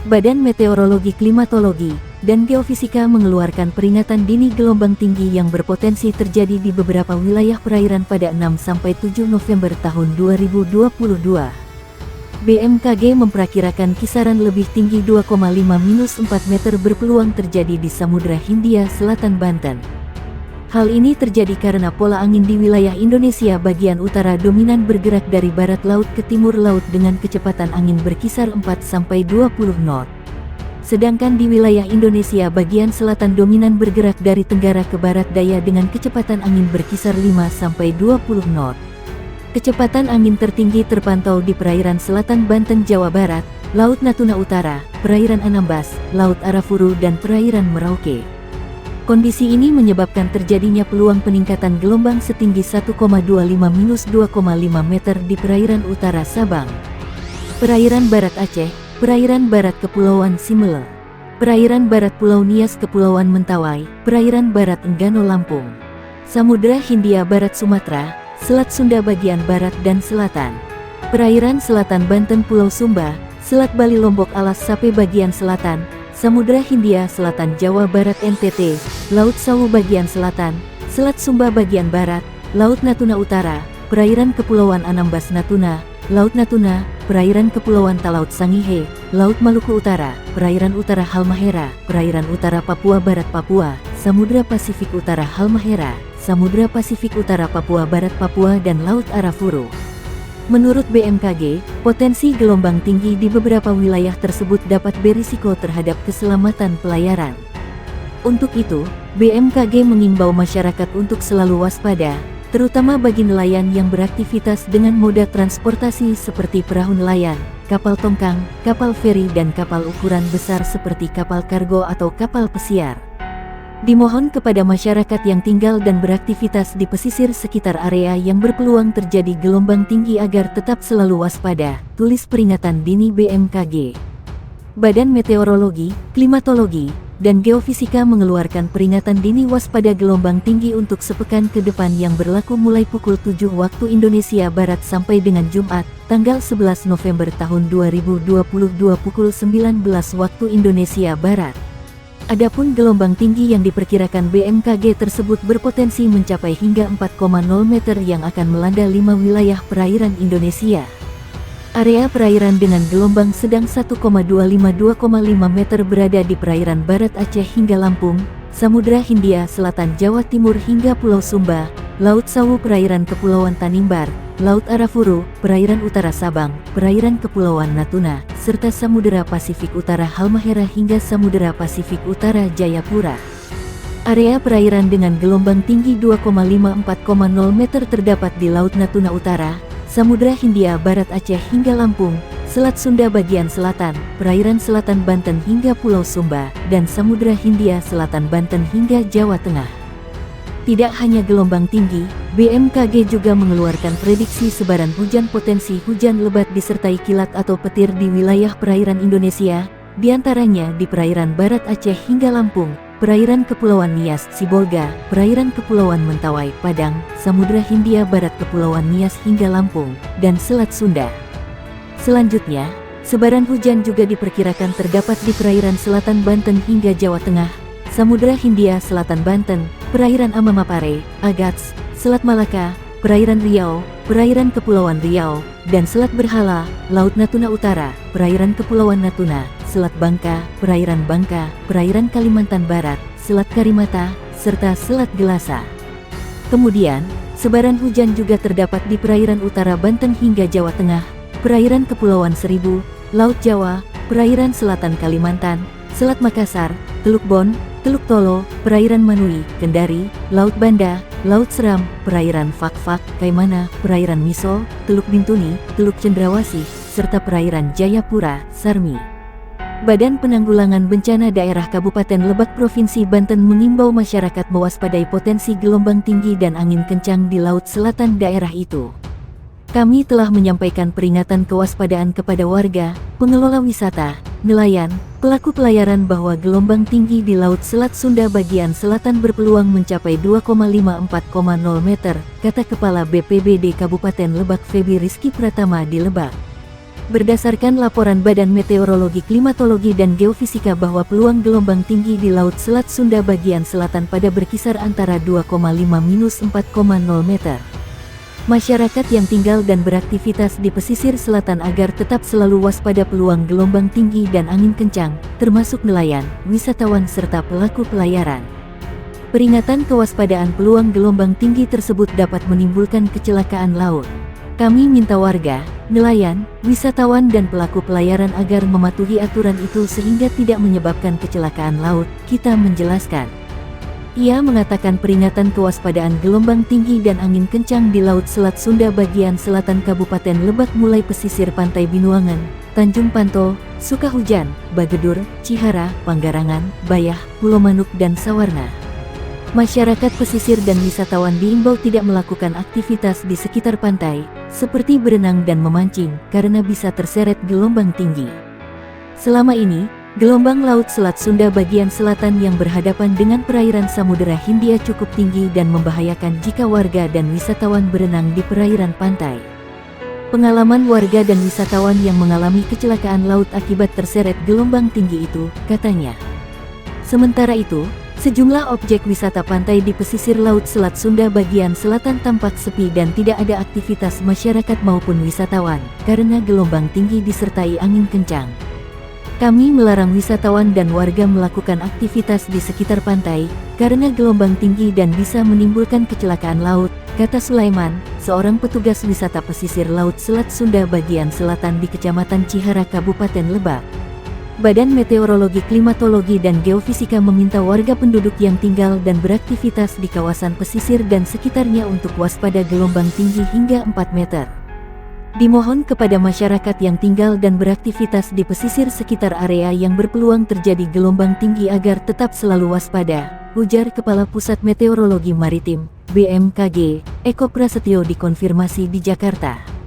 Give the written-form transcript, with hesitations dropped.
Badan Meteorologi, Klimatologi, dan Geofisika mengeluarkan peringatan dini gelombang tinggi yang berpotensi terjadi di beberapa wilayah perairan pada 6-7 November tahun 2022. BMKG memperkirakan kisaran lebih tinggi 2,5-4 meter berpeluang terjadi di Samudra Hindia Selatan Banten. Hal ini terjadi karena pola angin di wilayah Indonesia bagian utara dominan bergerak dari barat laut ke timur laut dengan kecepatan angin berkisar 4-20 knot. Sedangkan di wilayah Indonesia bagian selatan dominan bergerak dari tenggara ke barat daya dengan kecepatan angin berkisar 5-20 knot. Kecepatan angin tertinggi terpantau di perairan selatan Banten, Jawa Barat, Laut Natuna Utara, perairan Anambas, Laut Arafuru dan perairan Merauke. Kondisi ini menyebabkan terjadinya peluang peningkatan gelombang setinggi 1,25-2,5 meter di perairan utara Sabang, perairan barat Aceh, perairan barat Kepulauan Simele, perairan barat Pulau Nias Kepulauan Mentawai, perairan barat Enggano Lampung, Samudra Hindia Barat Sumatera, Selat Sunda bagian barat dan selatan, perairan selatan Banten Pulau Sumba, Selat Bali Lombok Alas Sape bagian selatan, Samudra Hindia Selatan Jawa Barat NTT, Laut Sawu bagian selatan, Selat Sumba bagian barat, Laut Natuna Utara, perairan Kepulauan Anambas Natuna, Laut Natuna, perairan Kepulauan Talaut Sangihe, Laut Maluku Utara, perairan utara Halmahera, perairan utara Papua Barat Papua, Samudra Pasifik Utara Halmahera, Samudra Pasifik Utara Papua Barat Papua dan Laut Arafuru. Menurut BMKG, potensi gelombang tinggi di beberapa wilayah tersebut dapat berisiko terhadap keselamatan pelayaran. Untuk itu, BMKG mengimbau masyarakat untuk selalu waspada, terutama bagi nelayan yang beraktivitas dengan moda transportasi seperti perahu nelayan, kapal tongkang, kapal feri dan kapal ukuran besar seperti kapal kargo atau kapal pesiar. Dimohon kepada masyarakat yang tinggal dan beraktivitas di pesisir sekitar area yang berpeluang terjadi gelombang tinggi agar tetap selalu waspada, tulis peringatan dini BMKG. Badan Meteorologi, Klimatologi, dan Geofisika mengeluarkan peringatan dini waspada gelombang tinggi untuk sepekan ke depan yang berlaku mulai pukul 7 waktu Indonesia Barat sampai dengan Jumat, tanggal 11 November tahun 2022 pukul 19 waktu Indonesia Barat. Adapun gelombang tinggi yang diperkirakan BMKG tersebut berpotensi mencapai hingga 4,0 meter yang akan melanda 5 wilayah perairan Indonesia. Area perairan dengan gelombang sedang 1,25-2,5 meter berada di perairan barat Aceh hingga Lampung, Samudra Hindia Selatan Jawa Timur hingga Pulau Sumba, Laut Sawu perairan Kepulauan Tanimbar, Laut Arafuru, perairan utara Sabang, perairan Kepulauan Natuna, serta Samudra Pasifik Utara Halmahera hingga Samudra Pasifik Utara Jayapura. Area perairan dengan gelombang tinggi 2,5-4,0 meter terdapat di Laut Natuna Utara, Samudra Hindia Barat Aceh hingga Lampung, Selat Sunda bagian selatan, perairan selatan Banten hingga Pulau Sumba, dan Samudra Hindia Selatan Banten hingga Jawa Tengah. Tidak hanya gelombang tinggi, BMKG juga mengeluarkan prediksi sebaran hujan potensi hujan lebat disertai kilat atau petir di wilayah perairan Indonesia, diantaranya di perairan barat Aceh hingga Lampung, perairan Kepulauan Nias Sibolga, perairan Kepulauan Mentawai Padang, Samudra Hindia Barat Kepulauan Nias hingga Lampung, dan Selat Sunda. Selanjutnya, sebaran hujan juga diperkirakan terdapat di perairan selatan Banten hingga Jawa Tengah, Samudra Hindia Selatan Banten, perairan Amamapare, Agats, Selat Malaka, perairan Riau, perairan Kepulauan Riau, dan Selat Berhala, Laut Natuna Utara, perairan Kepulauan Natuna, Selat Bangka, perairan Bangka, perairan Kalimantan Barat, Selat Karimata, serta Selat Gelasa. Kemudian, sebaran hujan juga terdapat di perairan utara Banten hingga Jawa Tengah, perairan Kepulauan Seribu, Laut Jawa, perairan selatan Kalimantan, Selat Makassar, Teluk Bon, Teluk Tolo, perairan Manui, Kendari, Laut Banda, Laut Seram, perairan Fakfak, Kaimana, perairan Misol, Teluk Bintuni, Teluk Cendrawasih, serta perairan Jayapura, Sarmi. Badan Penanggulangan Bencana Daerah Kabupaten Lebak Provinsi Banten mengimbau masyarakat mewaspadai potensi gelombang tinggi dan angin kencang di laut selatan daerah itu. Kami telah menyampaikan peringatan kewaspadaan kepada warga, pengelola wisata, nelayan, pelaku pelayaran bahwa gelombang tinggi di Laut Selat Sunda bagian selatan berpeluang mencapai 2,5-4,0 meter, kata Kepala BPBD Kabupaten Lebak Febi Rizky Pratama di Lebak. Berdasarkan laporan Badan Meteorologi, Klimatologi dan Geofisika bahwa peluang gelombang tinggi di Laut Selat Sunda bagian selatan pada berkisar antara 2,5–4,0 meter. Masyarakat yang tinggal dan beraktivitas di pesisir selatan agar tetap selalu waspada peluang gelombang tinggi dan angin kencang, termasuk nelayan, wisatawan serta pelaku pelayaran. Peringatan kewaspadaan peluang gelombang tinggi tersebut dapat menimbulkan kecelakaan laut. Kami minta warga, nelayan, wisatawan dan pelaku pelayaran agar mematuhi aturan itu sehingga tidak menyebabkan kecelakaan laut, kita menjelaskan. Ia mengatakan peringatan kewaspadaan gelombang tinggi dan angin kencang di Laut Selat Sunda bagian selatan Kabupaten Lebak mulai pesisir Pantai Binuangan, Tanjung Panto, Sukahujan, Bagedur, Cihara, Panggarangan, Bayah, Pulau Manuk dan Sawarna. Masyarakat pesisir dan wisatawan diimbau tidak melakukan aktivitas di sekitar pantai, seperti berenang dan memancing, karena bisa terseret gelombang tinggi. Selama ini, gelombang Laut Selat Sunda bagian selatan yang berhadapan dengan perairan Samudera Hindia cukup tinggi dan membahayakan jika warga dan wisatawan berenang di perairan pantai. Pengalaman warga dan wisatawan yang mengalami kecelakaan laut akibat terseret gelombang tinggi itu, katanya. Sementara itu, sejumlah objek wisata pantai di pesisir Laut Selat Sunda bagian selatan tampak sepi dan tidak ada aktivitas masyarakat maupun wisatawan, karena gelombang tinggi disertai angin kencang. Kami melarang wisatawan dan warga melakukan aktivitas di sekitar pantai, karena gelombang tinggi dan bisa menimbulkan kecelakaan laut, kata Sulaiman, seorang petugas wisata pesisir Laut Selat Sunda bagian selatan di Kecamatan Cihara, Kabupaten Lebak. Badan Meteorologi, Klimatologi dan Geofisika meminta warga penduduk yang tinggal dan beraktivitas di kawasan pesisir dan sekitarnya untuk waspada gelombang tinggi hingga 4 meter. Dimohon kepada masyarakat yang tinggal dan beraktivitas di pesisir sekitar area yang berpeluang terjadi gelombang tinggi agar tetap selalu waspada, ujar Kepala Pusat Meteorologi Maritim, BMKG, Eko Prasetyo dikonfirmasi di Jakarta.